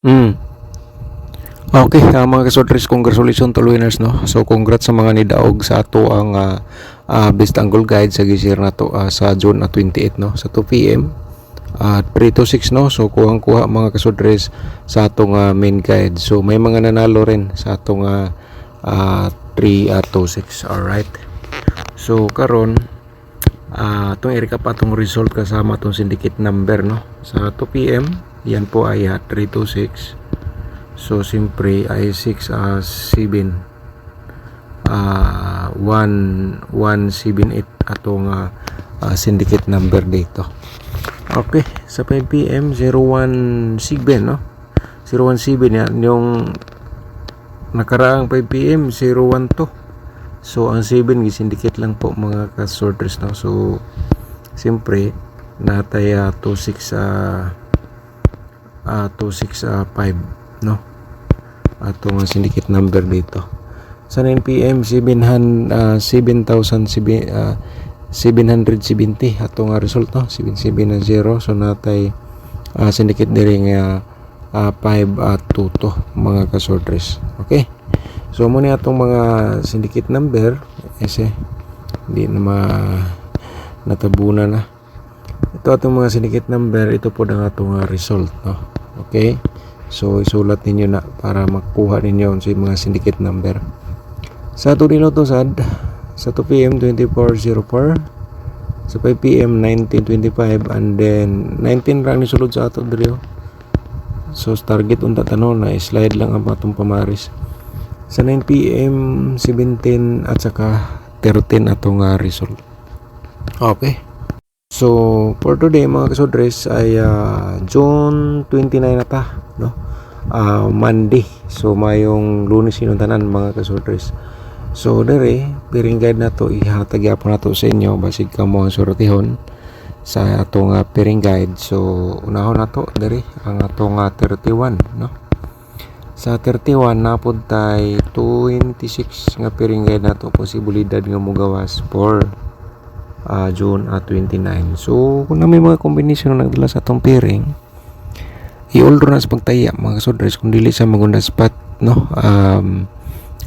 Mm. Okay, mga kasodres, congratulations to winners, no. So congrats sa mga nidaog sa ato ang best angle guide sa gisir na to sa June 28, no, sa 2 p.m. 3 to 6, no. So kuha mga kasodres sa atong main guide. So may mga nanalo rin sa atong 3 to 6. Alright. So karon itong i-recap atong result kasama atong syndicate number, no, sa 2 p.m. Yan po ay 3 to 6. So siyempre ay 6 7 1178 atong syndicate number dito. Okay, sa 5 p.m. 017, no, 017 yan yung nakaraang 5 p.m. 012. So ang 7 gi-syndicate lang po mga ka-sorters, no. So siyempre natay 2665, no, atong syndicate number dito. Sa 9 p.m. 7,770 atong result, no, 770. So natay syndicate diri nga 522 mga kasortres. Okay, so muna atong mga syndicate number ese hindi na natabunan na. Ito atong mga syndicate number, ito po ang atong result, no. Okay, so isulat ninyo na para makuha ninyo sa mga syndicate number. Sa ato din ito sa 2 p.m. 2404, sa 5 p.m. 1925, and then 19 lang ni sulod sa ato diri. So target unta tanon na slide lang ang atong pamaris. Sa 9 p.m. 17 at saka 13 atong result. Okay. So for today mga kasodres ay June 29 na ta, no, Monday. So mayong Lunes sinuntanan mga kasodres. So dere piring guide na to ihatag yapon nato sa inyo basig kamo ang suratihon sa atong piring guide. So unahon nato dere ang atong 31, no. Sa 31 napod tay 26 nga piring guide nato, posibilidad nga mogawas for June 29. So kung na may mga kombinasyon na nagdala sa atong piring, i-all na sa pagtaya mga kasodres. Kung dili sa magunda spot, no,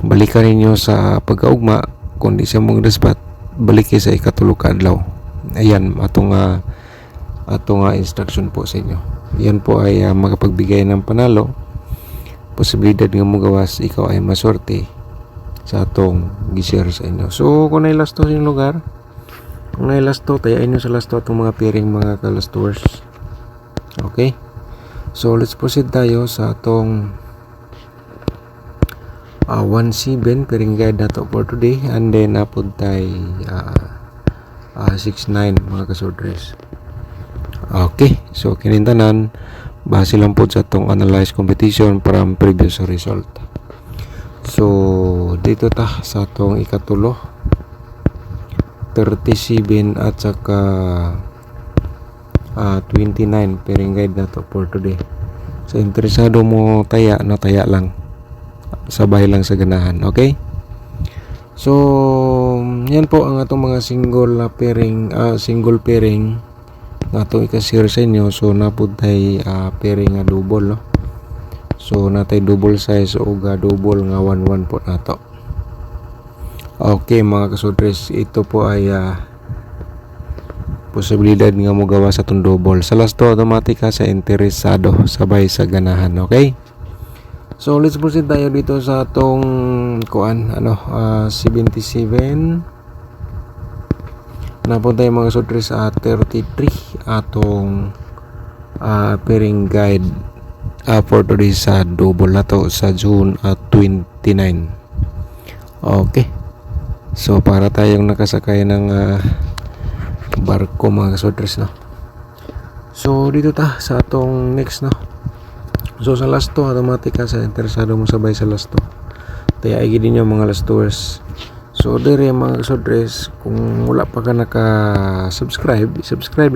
balikan ninyo sa pagkaugma. Kung di sa magunda spot, balik sa ikatulog ka adlaw. Ayan atong instruction po sa inyo. Yan po ay makapagbigay ng panalo, posibilidad nga mogawas ikaw ay maswerte sa atong gi-share sa inyo. So kung nailas to yung lugar, kung nailas to, tayain nyo sa last to itong mga piring mga kalastors. Okay, so let's proceed tayo sa atong 17 piring guide na to for today, and then napod tayo 6-9 mga kasortres. Okay, so kinintanan base lang po sa atong analyze competition from previous result. So dito ta sa atong ikatulo 37 at saka 29 piring guide na to for today. So interesado mo taya, no, taya lang, sabay lang sa ganahan. Okay, so yan po ang atong mga single pairing nga atong ikashare sa inyo. So napud tay pairing nga double, no. So natay double size o double nga 1-1 po nato. Okay mga kasodres, ito po ay posibilidad nga mo gawa sa itong double. Sa last to, automatic sa interesado, sabay sa ganahan. Okay, so let's proceed tayo dito sa itong 77. Napon tayo mga kasodres 33 atong pairing guide for today sa double na to sa June 29. Okay, so para tayong nakasakay ng barko mga kasodres, no. So dito ta sa atong next, no. So sa last to, automatic sa interesado mo sabay sa last to, kaya ay gid ninyo mga last tours. So dire mga kasodres, kung wala pa ka subscribe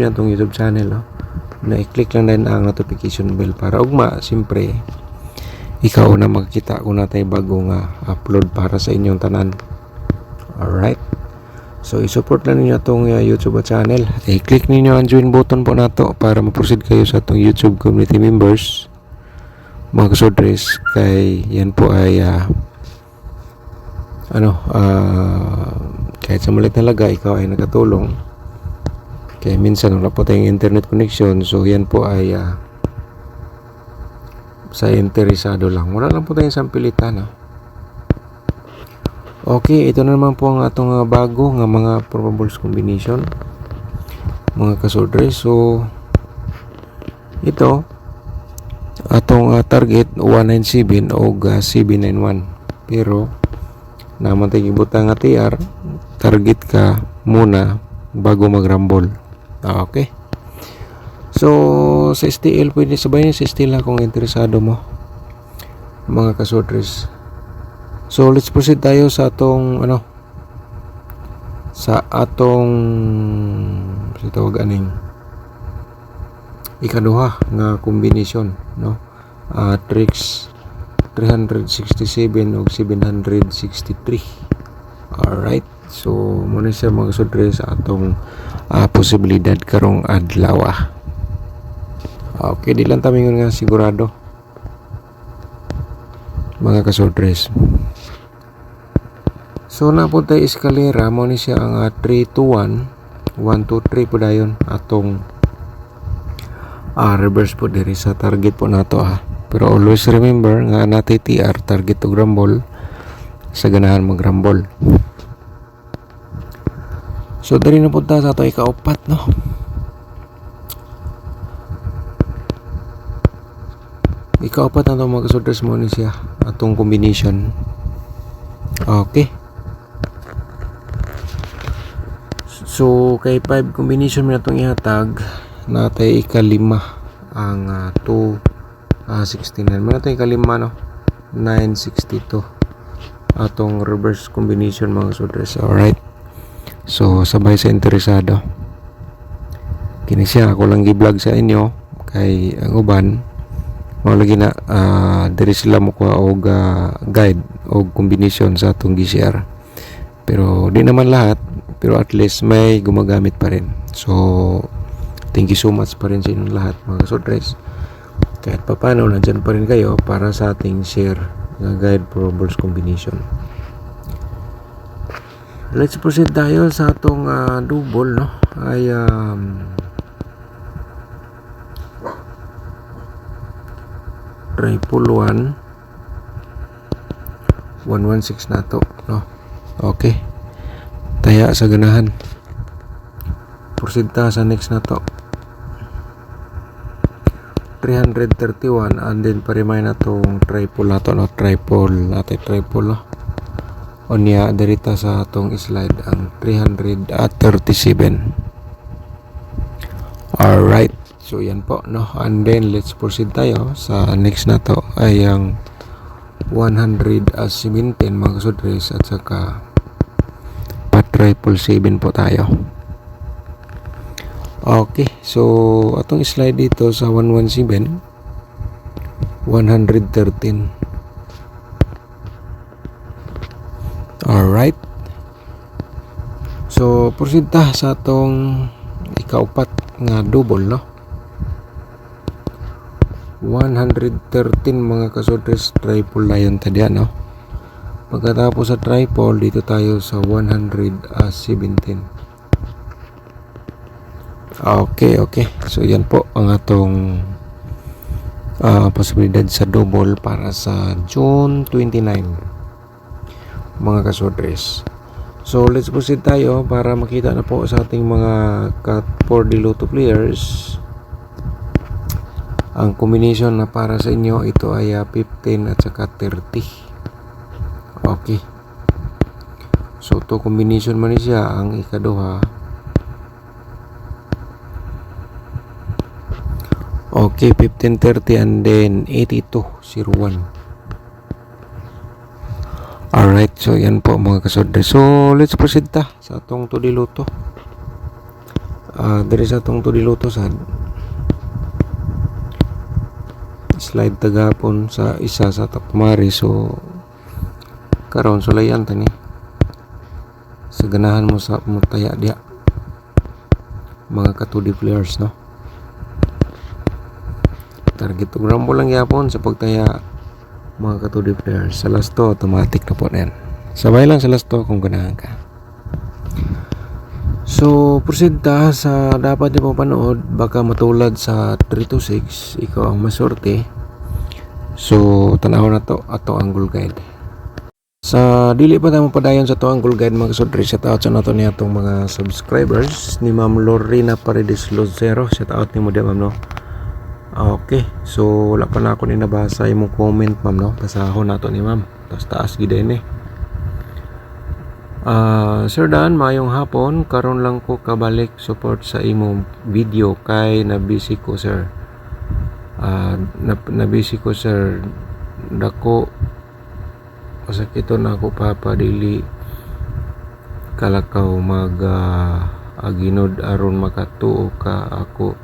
na itong YouTube channel, no, na i-click lang din ang notification bell para ugma siyempre ikaw na makikita kung natay bagong upload para sa inyong tanan. Alright, so i-support na ninyo itong YouTube channel. I-click ninyo ang join button po nato para ma-proceed kayo sa itong YouTube community members. mga kasudres, kay yan po ay kahit sa maliit na laga ikaw ay nakatulong. Kaya minsan wala po tayong internet connection, so yan po ay sa interesado lang, wala lang po tayong sampilitan. Okay, ito na naman po ang atong bago nga mga probables combination, mga kasudres. So ito atong target 197 o 791, pero naman tayo ibutang nga TR, target ka muna bago magrambol. Okay, so sa STL pwede sabayin sa STL kung interesado mo, mga kasudres. So let's proceed tayo sa atong tawag aning ikaduha nga combination, no? Tricks 367 ug 763. Alright, so muna siya mga kasudres sa atong posibilidad karong adlaw. Okay, di lang tamingon nga sigurado, mga kasudres. So na po tayo eskalera, mo ni siya ang 321 123 po dayon atong reverse po diri sa target po nato. Pero always remember nga natay TR, target to grambol, sa ganahan magrambol. So diri na po ta sa ato ikaupat, no? Ikaupat na ito mga kasudres, mo ni siya atong combination. Okay, so kay 5 combination na itong ihatag, natay ikalima ang 269 man natay ikalima, no? 962 atong reverse combination, mga kasudres. Alright, so sabay sa interesado, kini siya ako lang gi-vlog sa inyo, kay ang uban lagi na diri sila mo ko og guide o combination sa atong GCR, pero di naman lahat, pero at least may gumagamit pa rin. So thank you so much pa rin sa inyong lahat, mga kasudres. Kahit papano nandyan pa rin kayo para sa ating share na guide probables combination. Let's proceed tayo sa atong double, no? Ay triple 116 na to, no? Okay, taya sa ganahan, proceed ta sa next na to 331, and then parimay na tong triple na to, no? Triple, no? O niya dirita sa atong slide ang 337. Alright, so yan po, no? And then let's proceed tayo sa next na to ay ang 117, mga kasudres, at saka pa 777 po tayo. Okay, so atong slide dito sa 117 113. Alright, so proceed ta sa atong ikaupat nga double, no? 113, mga kasudres, triple na yun tadya, no? Pagkatapos sa triple, dito tayo sa 117. Okay, so yan po ang atong posibilidad sa double para sa June 29, mga kasudres. So let's proceed tayo para makita na po sa ating mga cut for the Lotto players. Ang combination na para sa inyo, ito ay 15 at saka 30. Okay, so to combination man siya ang ikaduha. Okay, 15, 30, and then 8201. Alright, so yan po, mga kasudres. So let's proceed ta sa atong to the Lotto. There is atong to the Lotto sa slide tagapon sa isa sa tapmari. So karon sulayan tani sa ganahan mo sa mutaya diha, mga ka-2D players, no? target og rumble lang yapon sa pagtaya mga ka 2D players. Sa last 2 automatic na po na yan. Sabay lang sa last 2 kung ganahan ka. So proceed ta sa dapat niyo panood, baka matulad sa 3 to 6 ikaw ang masorte. So tanaw na to ato angle guide. Sa dili pa tayo padayon sa to angle guide mga kasudri, shout out sa nato niya itong mga subscribers ni Ma'am Lorena Paredes Lozero. Shout out ni mo dia ma'am no. Okay, so wala pa na ako ni nabasa imong comment ma'am no. Basahon nato ni ma'am. Taas gid ni. Sir Dan, mayong hapon, karon lang ko kabalik support sa imong video kay na busy ko sir. Na busy ko sir. Dako masakito na ako papadili kalakaw mag aginod aron makatuo ka ako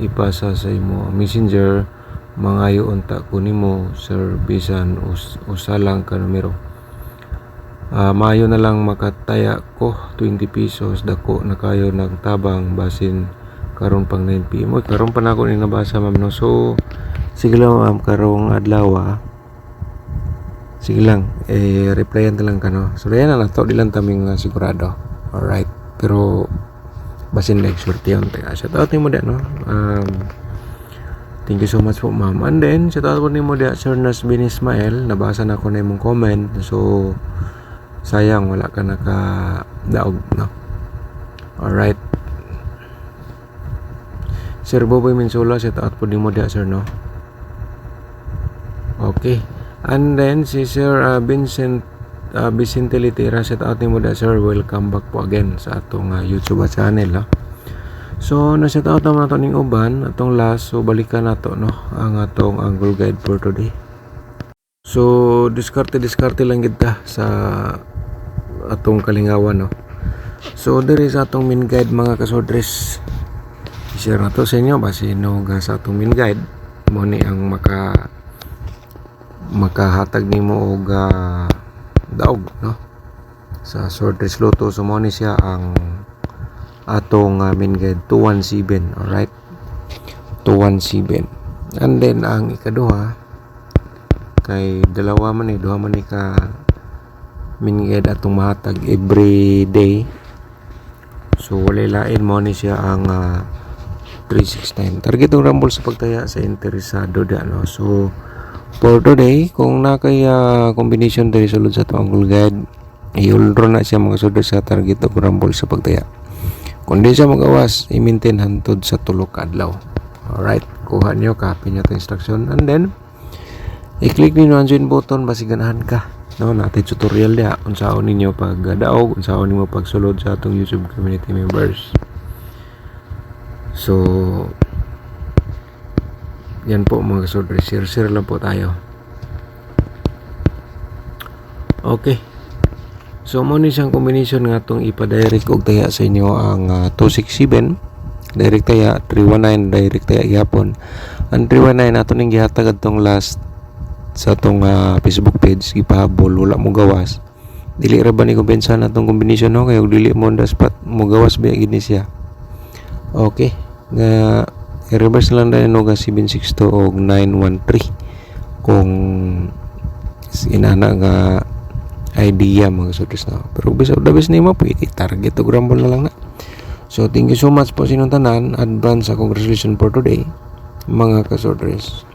ipasa sa imo messenger mangayo unta ko nimo sir bisan usalang ka numero. Mayo na lang makataya ko 20 pesos dako na kayo nagtabang basin karon pang 9 PM. Karon pa na ako ni nabasa ma'am no. So sige lang ma'am karong adlaw sige lang, replyan na lang ka no. So yan na lang to, di lang taming sigurado. Alright, pero basin like swerte yun. Shout out ni mo dia no. Thank you so much po ma'am. And then shout out po ni mo dia Sir Nasbin Ismael. Nabasa na ko na imong comment. So sayang wala ka nakadaog no. Alright, Sir Boboy Minsula, shout out po ni mo dia sir no. Okay. And then si Sir Vicente Litera, shout out ni mo da sir, welcome back po again sa atong YouTube channel no? So na shout out naman nato ning uban atong last, so balikan nato no ang atong angle guide for today. So diskarte lang gid ta sa atong kalingawan no. So diri sa atong main guide mga kasodres, i-share na to sa inyo basin no sa atong main guide mo ni ang makahatag nimo og daog no sa Swordfish Lotto. So mo ni siya ang atong main guide 217. Alright, 217. And then ang ikaduha kay duha man ni ka main guide atong mahatag every day. So walay lain mo ni siya ang 369. Target ng rumble sa pagtaya sa interesado da no. So for today, kung na kay combination tayo sulod sa itong angle guide, i-ulro na siya mga sulod sa target o rumble sa pagtaya. Kung di siya magawas, i-maintain hantod sa tulok adlaw. Alright, kuha nyo, copy nyo itong instruction, and then i-click ninyo ang join button, basiganahan ka no, natin tutorial niya unsaon ninyo pag daog, unsaon ninyo pag sulod sa atong YouTube community members. So yan po mga kasodre, share lang po tayo. Okay, so mo ni siyang combination nga itong ipa-direct og taya sa inyo ang 267 direct taya, 319 direct taya gyapon. Ang 319 ato ning gihatag adtong last sa atong Facebook page, ipahabol wala mo gawas, dili ra ba ni kumpensa na itong combination no, kaya dili mo on the spot mo gawas ba gid ni siya. Okay, nga i-reverse lang na no 762 o 913 kung inana nga idea mga kasodres no. Pero bisa dabis ni mo pwede target o rumble na lang na. So thank you so much po sinong tanan, advance congratulations for today mga kasodres.